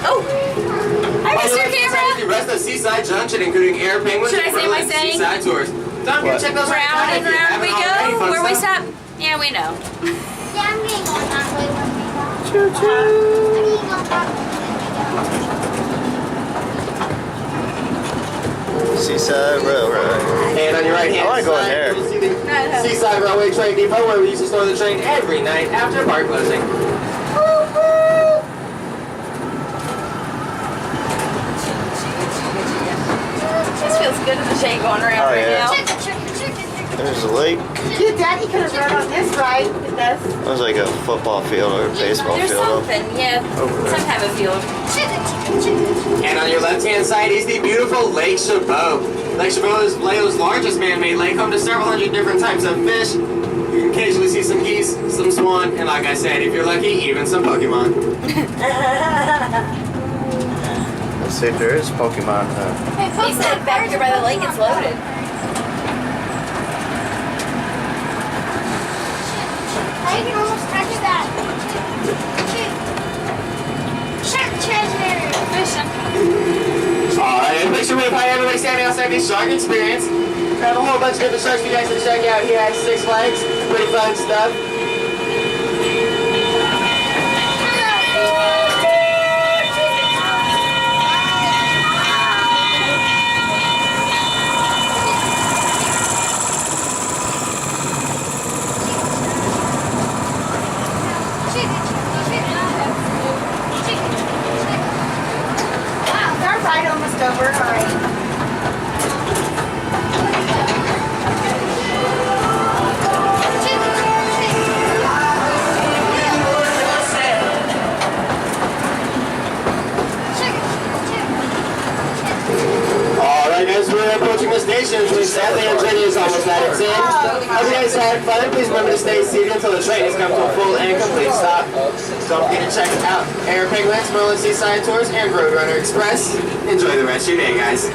Oh! I missed your camera! The rest of Seaside Junction, including Air Penguins Should I say my saying? Seaside Tours. Don't forget to check those Round and round we go. Where we stop? Yeah, we know. Yeah, I'm gonna go that way when we go. Choo choo. Seaside Railroad. And on your right hand I wanna go in side, there. you'll see the Seaside Railway Train Depot, where we used to store the train every night after park closing. This feels good as a shake going around Oh, right yeah. now. There's a lake. Yeah, Daddy could have run on this ride. It does. That was like a football field or a baseball There's field. something, yeah. Over there. Some type of field. And on your left-hand side is the beautiful Lake Chabot. Lake Chabot is Lao's largest man-made lake, home to several hundred different types of fish. You can occasionally see some geese, some swan, and like I said, if you're lucky, even some Pokemon. Let's see if there is Pokemon. He said back here by the lake it's loaded. I can almost touch that. Shark treasure. Fishing. Alright, make sure we invite everybody standing outside this shark experience. We have a whole bunch of different sharks for you guys to check out here at Six Flags. Pretty fun stuff. Wow, our ride almost over. All right. Alright guys, we're approaching the station, which sadly our journey is almost at its end. Hope you guys had fun. Please remember to stay seated until the train has come to a full and complete stop. Don't forget to check out Air Penguins, Merlin Seaside Tours, and Roadrunner Express. Enjoy the rest of your day, guys.